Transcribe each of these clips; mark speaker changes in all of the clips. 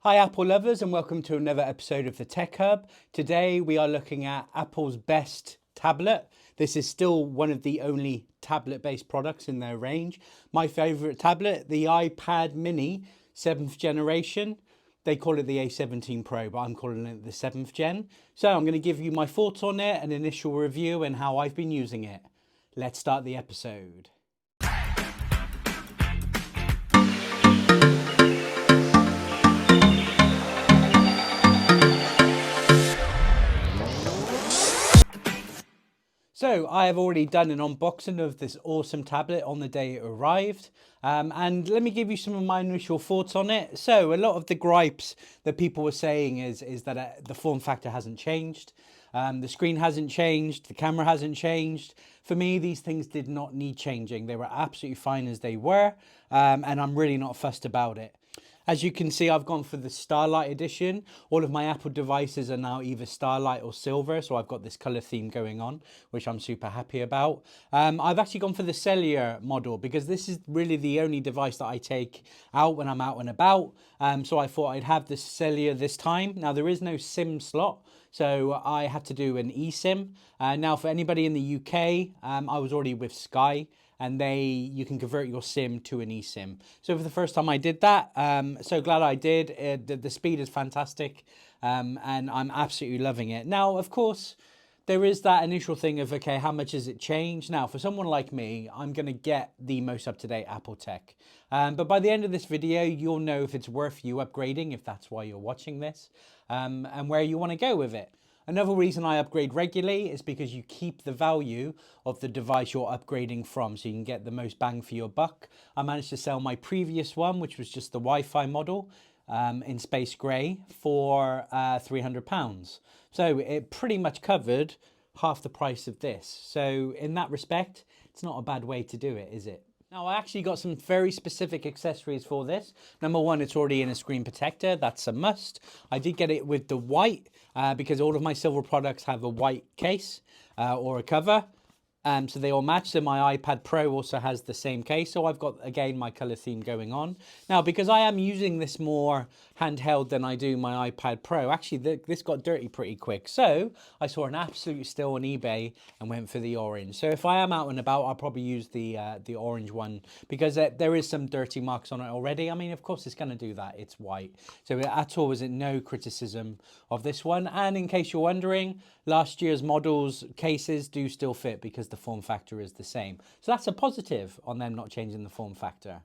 Speaker 1: Hi Apple lovers, and welcome to another episode of the Tech Hub. Today we are looking at Apple's best tablet. This is still one of the only tablet-based products in their range. My favorite tablet, the iPad mini, 7th generation. They call it the A17 Pro, but I'm calling it the 7th gen. So I'm going to give you my thoughts on it, an initial review, and how I've been using it. Let's start the episode. So I have already done an unboxing of this awesome tablet on the day it arrived. And let me give you some of my initial thoughts on it. So a lot of the gripes that people were saying is that the form factor hasn't changed. The screen hasn't changed. The camera hasn't changed. For me, these things did not need changing. They were absolutely fine as they were. And I'm really not fussed about it. As you can see, I've gone for the Starlight edition. All of my Apple devices are now either Starlight or Silver, so I've got this color theme going on, which I'm super happy about. I've actually gone for the cellular model because this is really the only device that I take out when I'm out and about. So I thought I'd have the cellular this time. Now, there is no SIM slot, so I had to do an eSIM. Now, for anybody in the UK, I was already with Sky, and you can convert your SIM to an eSIM. So for the first time I did that, so glad I did. The speed is fantastic, and I'm absolutely loving it. Now, of course, there is that initial thing of, okay, how much has it changed? Now, for someone like me, I'm going to get the most up-to-date Apple tech. But by the end of this video, you'll know if it's worth you upgrading, if that's why you're watching this, and where you want to go with it. Another reason I upgrade regularly is because you keep the value of the device you're upgrading from, so you can get the most bang for your buck. I managed to sell my previous one, which was just the Wi-Fi model, in space grey for £300. So it pretty much covered half the price of this. So in that respect, it's not a bad way to do it, is it? Now, I actually got some very specific accessories for this. Number one, it's already in a screen protector. That's a must. I did get it with the white because all of my silver products have a white case or a cover. So they all match. So my iPad Pro also has the same case. So I've got, again, my color theme going on. Now, because I am using this more handheld than I do my iPad Pro, actually, this got dirty pretty quick. So I saw an absolute steal on eBay and went for the orange. So if I am out and about, I'll probably use the orange one because there is some dirty marks on it already. I mean, of course, it's going to do that. It's white. So at all was it no criticism of this one. And in case you're wondering, last year's models cases do still fit because the form factor is the same. So that's a positive on them not changing the form factor.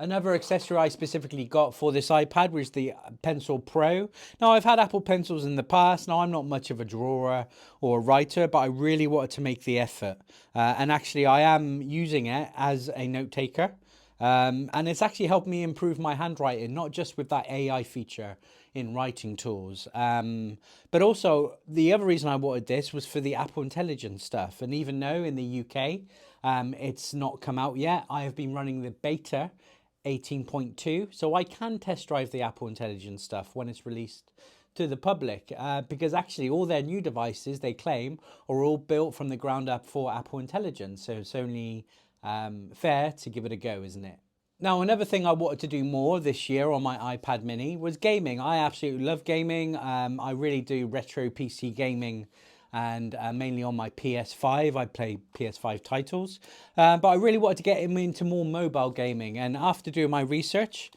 Speaker 1: Another accessory I specifically got for this iPad was the Pencil Pro. Now, I've had Apple Pencils in the past. Now, I'm not much of a drawer or a writer, but I really wanted to make the effort. And actually, I am using it as a note taker. And it's actually helped me improve my handwriting, not just with that AI feature in writing tools. But also, the other reason I wanted this was for the Apple Intelligence stuff. And even though in the UK, it's not come out yet, I have been running the beta 18.2, so I can test drive the Apple Intelligence stuff when it's released to the public, because actually all their new devices, they claim, are all built from the ground up for Apple Intelligence. So it's only fair to give it a go, isn't it? Now, another thing I wanted to do more this year on my iPad mini was gaming. I absolutely love gaming. I really do retro PC gaming, and mainly on my PS5. I play PS5 titles, but I really wanted to get him into more mobile gaming. And after doing my research,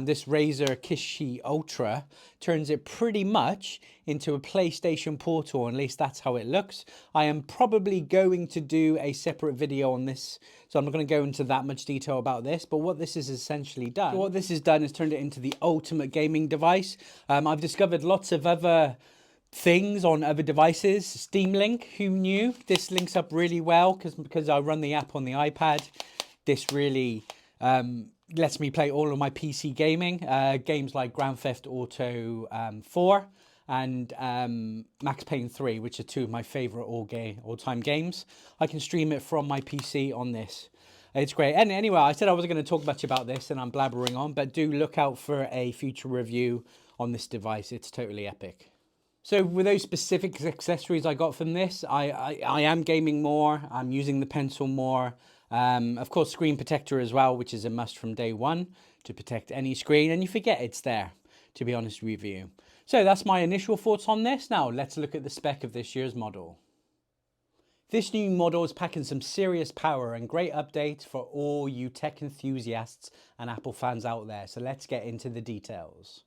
Speaker 1: this Razer Kishi Ultra turns it pretty much into a PlayStation Portal, at least that's how it looks. I am probably going to do a separate video on this, so I'm not going to go into that much detail about this, but what this is essentially done. So what this has done is turned it into the ultimate gaming device. I've discovered lots of other things on other devices. Steam Link, who knew? This links up really well because I run the app on the iPad. This really lets me play all of my PC gaming, games like Grand Theft Auto 4 and Max Payne 3, which are two of my favorite all-time games. I can stream it from my PC on this. It's great. And anyway, I said I wasn't going to talk much about this and I'm blabbering on, but do look out for a future review on this device. It's totally epic. So with those specific accessories I got from this, I am gaming more. I'm using the pencil more. Of course, screen protector as well, which is a must from day one to protect any screen. And you forget it's there. to be honest with you. So that's my initial thoughts on this. Now let's look at the spec of this year's model. This new model is packing some serious power and great updates for all you tech enthusiasts and Apple fans out there. So let's get into the details.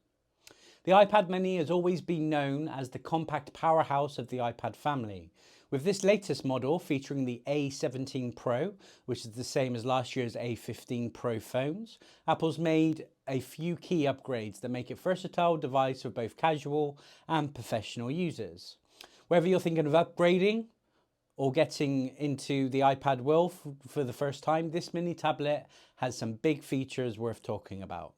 Speaker 1: The iPad mini has always been known as the compact powerhouse of the iPad family. With this latest model featuring the A17 Pro, which is the same as last year's A15 Pro phones, Apple's made a few key upgrades that make it a versatile device for both casual and professional users. Whether you're thinking of upgrading or getting into the iPad world for the first time, this mini tablet has some big features worth talking about.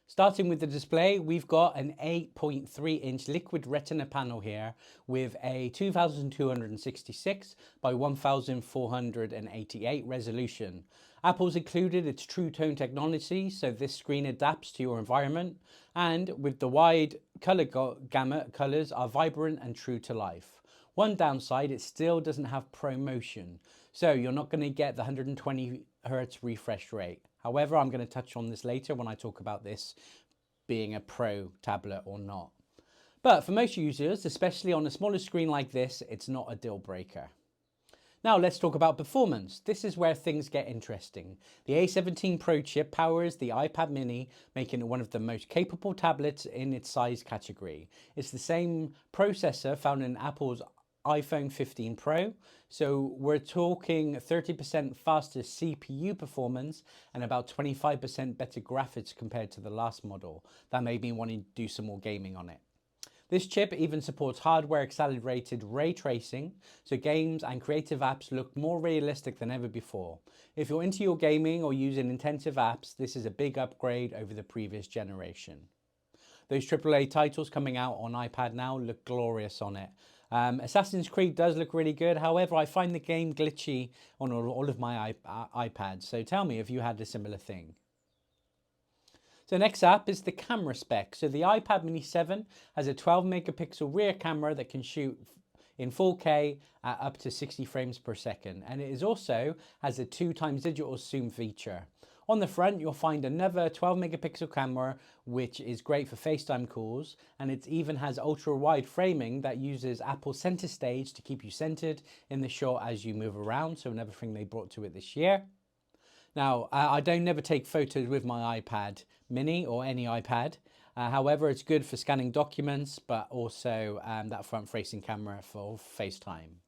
Speaker 1: Starting with the display, we've got an 8.3-inch liquid retina panel here with a 2266 by 1488 resolution. Apple's included its True Tone technology, so this screen adapts to your environment, and with the wide color gamut, colors are vibrant and true to life. One downside, it still doesn't have ProMotion, so you're not going to get the 120 Hz refresh rate. However, I'm going to touch on this later when I talk about this being a Pro tablet or not. But for most users, especially on a smaller screen like this, it's not a deal breaker. Now let's talk about performance. This is where things get interesting. The A17 Pro chip powers the iPad mini, making it one of the most capable tablets in its size category. It's the same processor found in Apple's iPhone 15 Pro, so we're talking 30% faster CPU performance and about 25% better graphics compared to the last model. That made me want to do some more gaming on it. This chip even supports hardware accelerated ray tracing, so games and creative apps look more realistic than ever before. If you're into your gaming or using intensive apps, this is a big upgrade over the previous generation. Those AAA titles coming out on iPad now look glorious on it. Assassin's Creed does look really good. However, I find the game glitchy on all of my iPads. So tell me if you had a similar thing. So next up is the camera spec. So the iPad mini 7 has a 12 megapixel rear camera that can shoot in 4K at up to 60 frames per second. And it also has a 2x digital zoom feature. On the front, you'll find another 12 megapixel camera, which is great for FaceTime calls. And it even has ultra wide framing that uses Apple Center Stage to keep you centered in the shot as you move around. So another thing they brought to it this year. Now, I don't never take photos with my iPad mini or any iPad. However, it's good for scanning documents, but also that front-facing camera for FaceTime.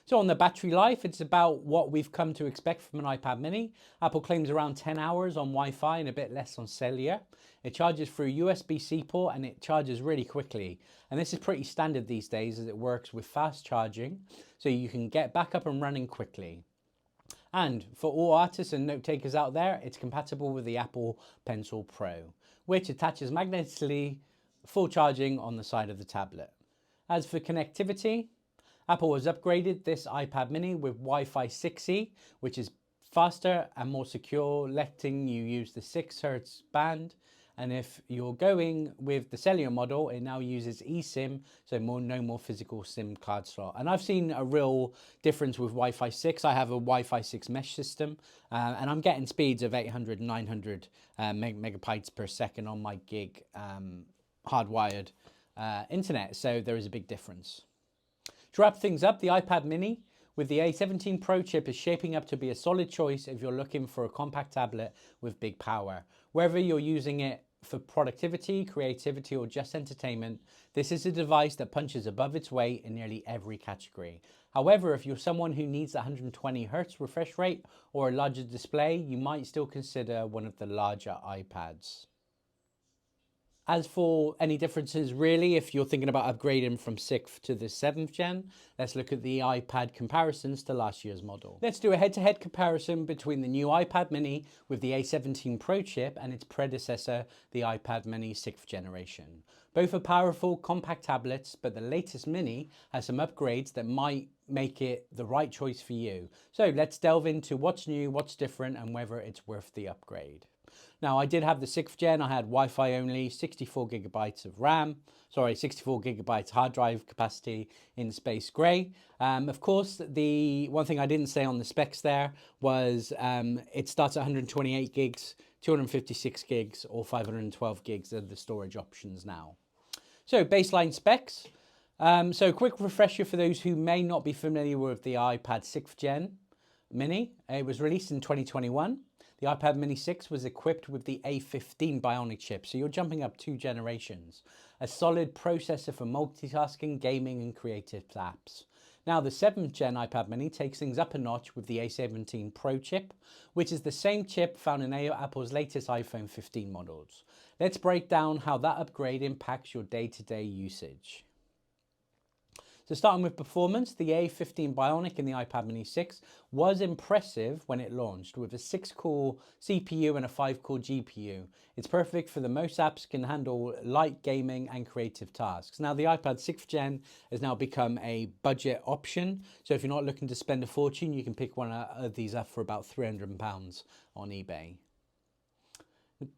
Speaker 1: So on the battery life, it's about what we've come to expect from an iPad mini. Apple claims around 10 hours on Wi-Fi and a bit less on cellular. It charges through USB-C port and it charges really quickly. And this is pretty standard these days as it works with fast charging, so you can get back up and running quickly. And for all artists and note takers out there, it's compatible with the Apple Pencil Pro, which attaches magnetically, full charging on the side of the tablet. As for connectivity, Apple has upgraded this iPad mini with Wi-Fi 6E, which is faster and more secure, letting you use the 6 Hz band. And if you're going with the cellular model, it now uses eSIM, so no more physical SIM card slot. And I've seen a real difference with Wi-Fi 6. I have a Wi-Fi 6 mesh system, and I'm getting speeds of 800, 900 megabytes per second on my gig hardwired internet. So there is a big difference. To wrap things up, the iPad mini with the A17 Pro chip is shaping up to be a solid choice if you're looking for a compact tablet with big power. Whether you're using it for productivity, creativity, or just entertainment, this is a device that punches above its weight in nearly every category. However, if you're someone who needs 120 Hz refresh rate or a larger display, you might still consider one of the larger iPads. As for any differences, really, if you're thinking about upgrading from 6th to the 7th gen, let's look at the iPad comparisons to last year's model. Let's do a head-to-head comparison between the new iPad mini with the A17 Pro chip and its predecessor, the iPad mini 6th generation. Both are powerful, compact tablets, but the latest mini has some upgrades that might make it the right choice for you. So let's delve into what's new, what's different, and whether it's worth the upgrade. Now, I did have the 6th gen. I had Wi-Fi only, 64 gigabytes of RAM, 64 gigabytes hard drive capacity in space gray. Of course, the one thing I didn't say on the specs there was it starts at 128 gigs 256 gigs or 512 gigs are the storage options now. So baseline specs. So quick refresher for those who may not be familiar with the iPad 6th Gen Mini. It was released in 2021. The iPad Mini 6 was equipped with the A15 Bionic chip, so you're jumping up 2 generations. A solid processor for multitasking, gaming and creative apps. Now the 7th Gen iPad Mini takes things up a notch with the A17 Pro chip, which is the same chip found in Apple's latest iPhone 15 models. Let's break down how that upgrade impacts your day-to-day usage. So starting with performance, the A15 Bionic in the iPad Mini 6 was impressive when it launched with a 6-core CPU and a 5-core GPU. It's perfect for the most apps can handle light gaming and creative tasks. Now the iPad 6th Gen has now become a budget option. So if you're not looking to spend a fortune, you can pick one of these up for about £300 on eBay.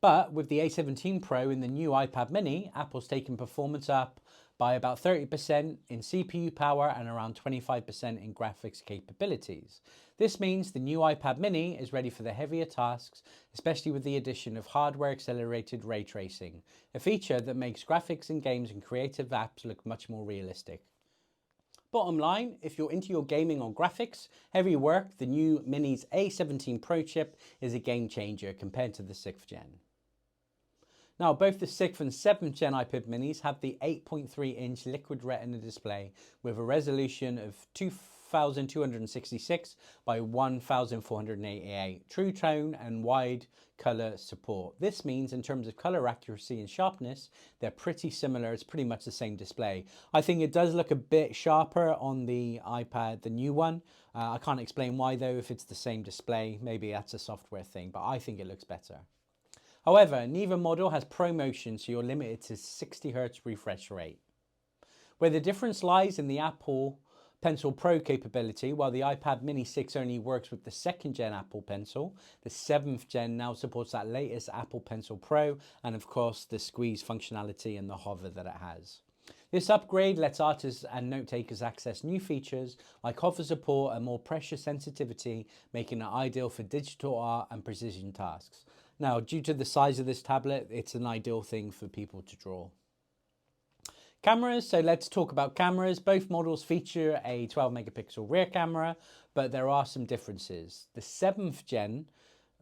Speaker 1: But with the A17 Pro in the new iPad Mini, Apple's taken performance up by about 30% in CPU power and around 25% in graphics capabilities. This means the new iPad Mini is ready for the heavier tasks, especially with the addition of hardware-accelerated ray tracing, a feature that makes graphics in games and creative apps look much more realistic. Bottom line, if you're into your gaming or graphics, heavy work, the new Mini's A17 Pro chip is a game changer compared to the 6th Gen. Now, both the 6th and 7th Gen iPad Minis have the 8.3-inch Liquid Retina display with a resolution of 2266 by 1488, true tone and wide color support. This means in terms of color accuracy and sharpness, they're pretty similar. It's pretty much the same display. I think it does look a bit sharper on the iPad, the new one. I can't explain why though, if it's the same display. Maybe that's a software thing, but I think it looks better. However, neither model has ProMotion, so you're limited to 60 Hz refresh rate. Where the difference lies in the Apple Pencil Pro capability, while the iPad Mini 6 only works with the 2nd Gen Apple Pencil, the 7th Gen now supports that latest Apple Pencil Pro and of course the squeeze functionality and the hover that it has. This upgrade lets artists and note takers access new features like hover support and more pressure sensitivity, making it ideal for digital art and precision tasks. Now, due to the size of this tablet, it's an ideal thing for people to draw. Cameras, so let's talk about cameras. Both models feature a 12 megapixel rear camera, but there are some differences. The 7th Gen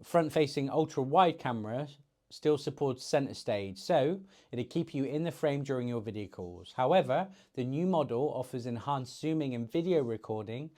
Speaker 1: front-facing ultra-wide camera still supports center stage, so it'll keep you in the frame during your video calls. However, the new model offers enhanced zooming and video recording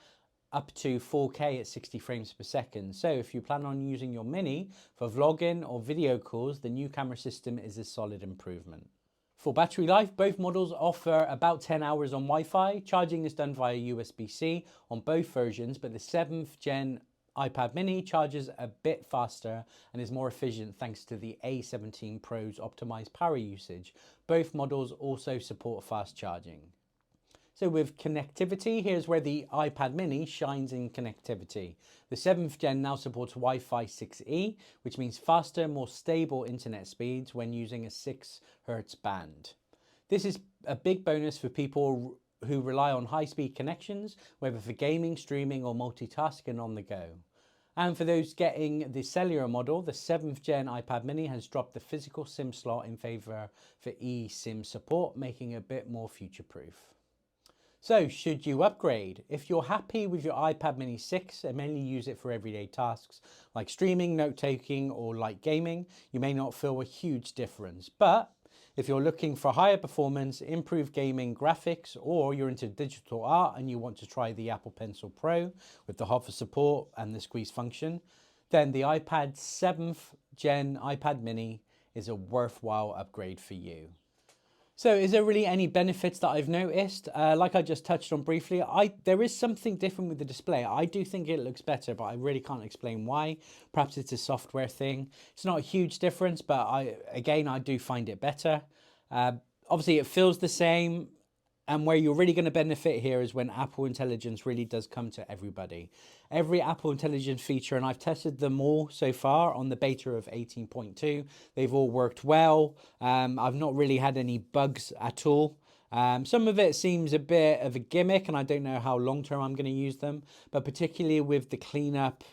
Speaker 1: up to 4K at 60 frames per second. So if you plan on using your Mini for vlogging or video calls, the new camera system is a solid improvement. For battery life, both models offer about 10 hours on Wi-Fi. Charging is done via USB-C on both versions, but the 7th Gen iPad Mini charges a bit faster and is more efficient thanks to the A17 Pro's optimized power usage. Both models also support fast charging. So with connectivity, here's where the iPad Mini shines in connectivity. The 7th Gen now supports Wi-Fi 6E, which means faster, more stable internet speeds when using a 6 Hz band. This is a big bonus for people who rely on high-speed connections, whether for gaming, streaming or multitasking on the go. And for those getting the cellular model, the 7th Gen iPad Mini has dropped the physical SIM slot in favor for eSIM support, making it a bit more future-proof. So, should you upgrade? If you're happy with your iPad Mini 6 and mainly use it for everyday tasks like streaming, note-taking or light gaming, you may not feel a huge difference. But if you're looking for higher performance, improved gaming graphics, or you're into digital art and you want to try the Apple Pencil Pro with the hover support and the squeeze function, then the iPad 7th Gen iPad Mini is a worthwhile upgrade for you. So is there really any benefits that I've noticed? Like I just touched on briefly, there is something different with the display. I do think it looks better, but I really can't explain why. Perhaps it's a software thing. It's not a huge difference, but I do find it better. Obviously, it feels the same. And where you're really going to benefit here is when Apple Intelligence really does come to everybody. Every Apple Intelligence feature, and I've tested them all so far on the beta of 18.2, they've all worked well. I've not really had any bugs at all. Some of it seems a bit of a gimmick, and I don't know how long-term I'm going to use them, but particularly with the cleanup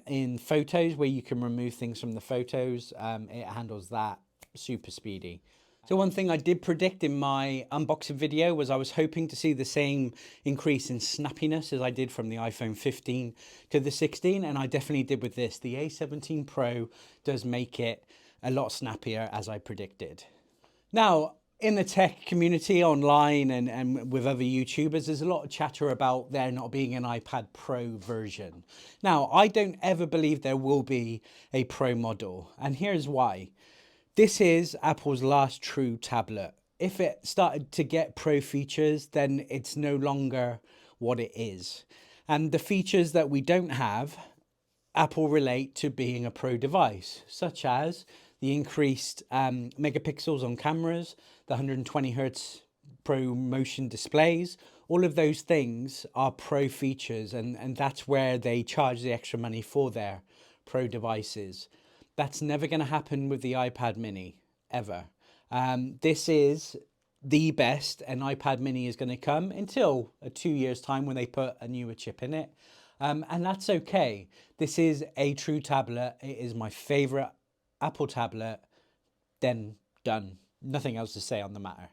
Speaker 1: in photos where you can remove things from the photos. It handles that super speedy. So one thing I did predict in my unboxing video was I was hoping to see the same increase in snappiness as I did from the iPhone 15 to the 16, and I definitely did with this. The A17 Pro does make it a lot snappier as I predicted. Now, in the tech community online and with other YouTubers, there's a lot of chatter about there not being an iPad Pro version. Now, I don't ever believe there will be a Pro model, and here's why. This is Apple's last true tablet. If it started to get Pro features, then it's no longer what it is. And the features that we don't have, Apple relate to being a Pro device, such as the increased megapixels on cameras, the 120 hertz Pro motion displays. All of those things are Pro features, and that's where they charge the extra money for their Pro devices. That's never going to happen with the iPad mini, ever. This is the best an iPad mini is going to come until 2 years' time when they put a newer chip in it. And that's okay. This is a true tablet. It is my favorite Apple tablet. Then done. Nothing else to say on the matter.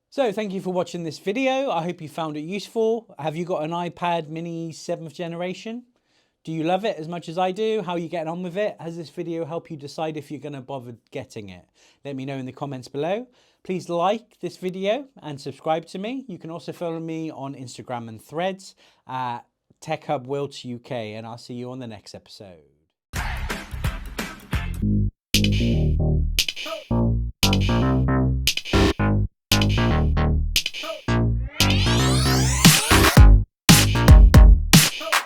Speaker 1: So thank you for watching this video. I hope you found it useful. Have you got an iPad mini 7th generation? Do you love it as much as I do? How are you getting on with it? Has this video helped you decide if you're going to bother getting it? Let me know in the comments below. Please like this video and subscribe to me. You can also follow me on Instagram and Threads at TechHubWilts UK, and I'll see you on the next episode.